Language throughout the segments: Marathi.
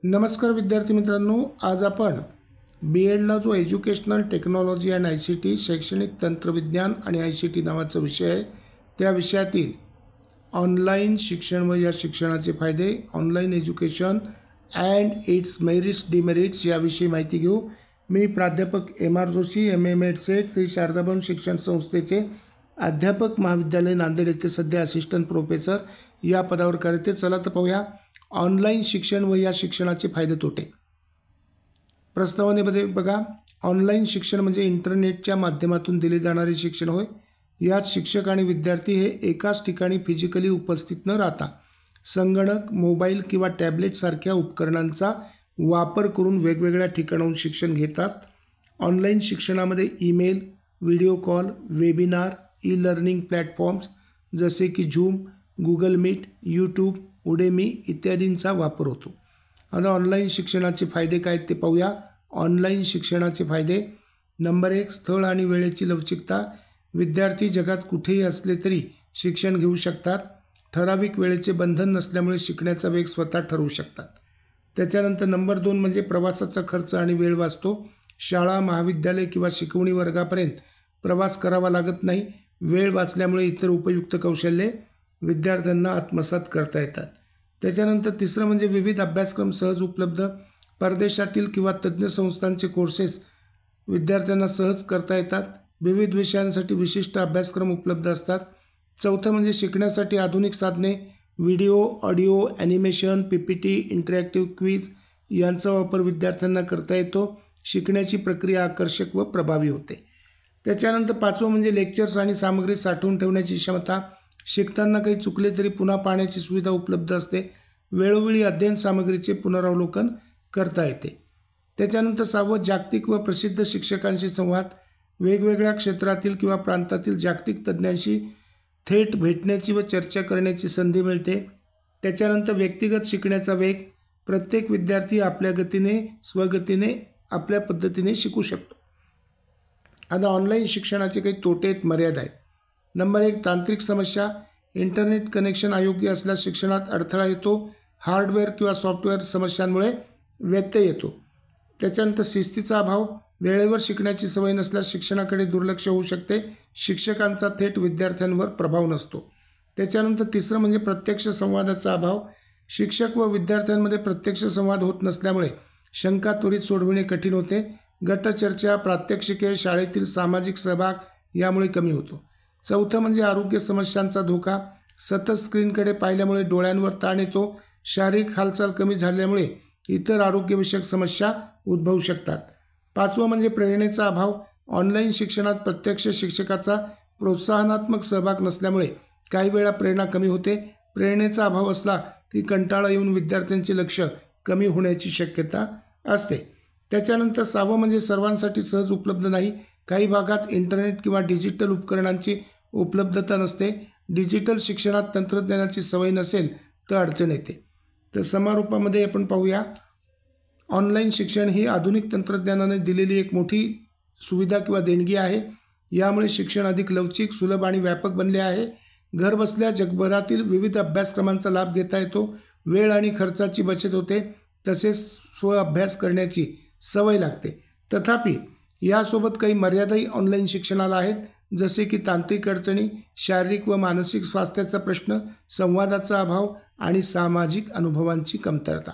नमस्कार विद्यार्थी मित्रांनो, आज आपण बी.एडला जो एज्युकेशनल टेक्नॉलॉजी अँड आय.सी.टी शैक्षणिक तंत्रविज्ञान आणि आय.सी.टी नावाचा विषय आहे त्या विषयातील ऑनलाईन शिक्षण व या शिक्षणाचे फायदे, online education and its merits demerits याविषयी माहिती घेऊ। मी प्राध्यापक M R. Joshi, M A. SET, Shri Sharadabhavan शिक्षण संस्थेचे अध्यापक, महाविद्यालय नांदेड येथे सध्या असिस्टंट प्रोफेसर या पदावर कार्यरत। चला तर पाहूया ऑनलाईन शिक्षण व या शिक्षणाचे फायदे तोटे। प्रस्तावनेमध्ये बघा, ऑनलाईन शिक्षण म्हणजे इंटरनेटच्या माध्यमातून दिले जाणारे शिक्षण होय। यात शिक्षक आणि विद्यार्थी हे एकाच ठिकाणी फिजिकली उपस्थित न राहता संगणक, मोबाईल किंवा टॅबलेट सारख्या उपकरणांचा वापर करून वेगवेगळ्या ठिकाणाहून शिक्षण घेतात। ऑनलाईन शिक्षणामध्ये email, video call, webinar, e learning platforms जसे की Zoom, Google Meet, YouTube, Udemy इत्यादींचा वापर होतो। आता ऑनलाईन शिक्षणाचे फायदे काय ते पाहूया। ऑनलाईन शिक्षणाचे फायदे, नंबर 1, स्थळ आणि वेळेची लवचिकता। विद्यार्थी जगात कुठेही असले तरी शिक्षण घेऊ शकतात। ठराविक वेळेचे बंधन नसल्यामुळे शिकण्याचा वेग स्वतः ठरवू शकतात। त्याच्यानंतर नंबर 2 म्हणजे प्रवासाचा खर्च आणि वेळ वाचतो। शाळा, महाविद्यालय किंवा शिकवणी वर्गापर्यंत प्रवास करावा लागत नाही। वेळ वाचल्यामुळे इतर उपयुक्त कौशल्ये विद्यार्थ्यांना आत्मसात करता येतात। त्याच्यानंतर तिसरं म्हणजे विविध अभ्यासक्रम सहज उपलब्ध। परदेशातील किंवा तज्ज्ञ संस्थांचे कोर्सेस विद्यार्थ्यांना सहज करता येतात। विविध विषयांसाठी विशिष्ट अभ्यासक्रम उपलब्ध असतात। चौथं म्हणजे शिकण्यासाठी आधुनिक साधने, video, audio, animation, PPT, interactive quiz यांचा वापर विद्यार्थ्यांना करता येतो। शिकण्याची प्रक्रिया आकर्षक व प्रभावी होते। त्याच्यानंतर 5वं म्हणजे लेक्चर्स आणि सामग्री साठवून ठेवण्याची क्षमता। शिकताना काही चुकले तरी पुन्हा पाहण्याची सुविधा उपलब्ध असते। वेळोवेळी अध्ययन सामग्रीचे पुनरावलोकन करता येते। त्याच्यानंतर 6वं जागतिक व प्रसिद्ध शिक्षकांशी संवाद। वेगवेगळ्या क्षेत्रातील किंवा प्रांतातील जागतिक तज्ज्ञांशी थेट भेटण्याची व चर्चा करण्याची संधी मिळते। त्याच्यानंतर व्यक्तिगत शिकण्याचा वेग। प्रत्येक विद्यार्थी आपल्या गतीने, स्वगतीने, आपल्या पद्धतीने शिकू शकतो। आता ऑनलाईन शिक्षणाचे काही तोटे आहेत, मर्यादा आहेत। नंबर 1, तांत्रिक समस्या। इंटरनेट कनेक्शन अयोग्य असल्यास शिक्षणात अडथळा येतो। हार्डवेअर किंवा सॉफ्टवेअर समस्यांमुळे व्यत्यय येतो। त्याच्यानंतर शिस्तीचा अभाव। वेळेवर शिकण्याची सवय नसल्यास शिक्षणाकडे दुर्लक्ष होऊ शकते। शिक्षकांचा थेट विद्यार्थ्यांवर प्रभाव नसतो। त्याच्यानंतर तिसरं म्हणजे प्रत्यक्ष संवादाचा अभाव। शिक्षक व विद्यार्थ्यांमध्ये प्रत्यक्ष संवाद होत नसल्यामुळे शंका त्वरित सोडविणे कठीण होते। गटचर्चा, प्रात्यक्षिके, शाळेतील सामाजिक सहभाग यामुळे कमी होतो। चौथं म्हणजे आरोग्य समस्यांचा धोका। सतत स्क्रीनकडे पाहिल्यामुळे डोळ्यांवर ताण येतो। शारीरिक हालचाल कमी झाल्यामुळे इतर आरोग्यविषयक समस्या उद्भवू शकतात। 5वं म्हणजे प्रेरणेचा अभाव। ऑनलाईन शिक्षणात प्रत्यक्ष शिक्षकाचा प्रोत्साहनात्मक सहभाग नसल्यामुळे काही वेळा प्रेरणा कमी होते। प्रेरणेचा अभाव असला की कंटाळा येऊन विद्यार्थ्यांचे लक्ष कमी होण्याची शक्यता असते। त्याच्यानंतर 6वं म्हणजे सर्वांसाठी सहज उपलब्ध नाही। काही भागात इंटरनेट किंवा डिजिटल उपकरणांची उपलब्धता नसते। डिजिटल शिक्षणात तंत्रज्ञानाची सवय नसेल तर अडचण येते। तर समारोपामध्ये आपण पाहूया, ऑनलाईन शिक्षण ही आधुनिक तंत्रज्ञानाने दिलेली एक मोठी सुविधा किंवा देणगी आहे। यामुळे शिक्षण अधिक लवचिक, सुलभ आणि व्यापक बनले आहे। घर बसल्या जगभरातील विविध अभ्यासक्रमांचा लाभ घेता येतो। वेळ आणि खर्चाची बचत होते, तसेच स्व अभ्यास करण्याची सवय लागते। तथापि यासोबत काही मर्यादाही ऑनलाईन शिक्षणाला आहेत, जसे की तांत्रिक अडचणी, शारीरिक व मानसिक स्वास्थ्याचा प्रश्न, संवादाचा अभाव आणि सामाजिक अनुभवांची कमतरता।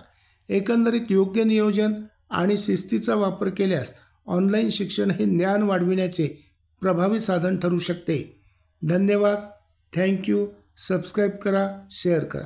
एकंदरीत योग्य नियोजन आणि शिस्तीचा वापर केल्यास ऑनलाईन शिक्षण हे ज्ञान वाढविण्याचे प्रभावी साधन ठरू शकते। धन्यवाद। थँक्यू। सबस्क्राईब करा, शेअर करा।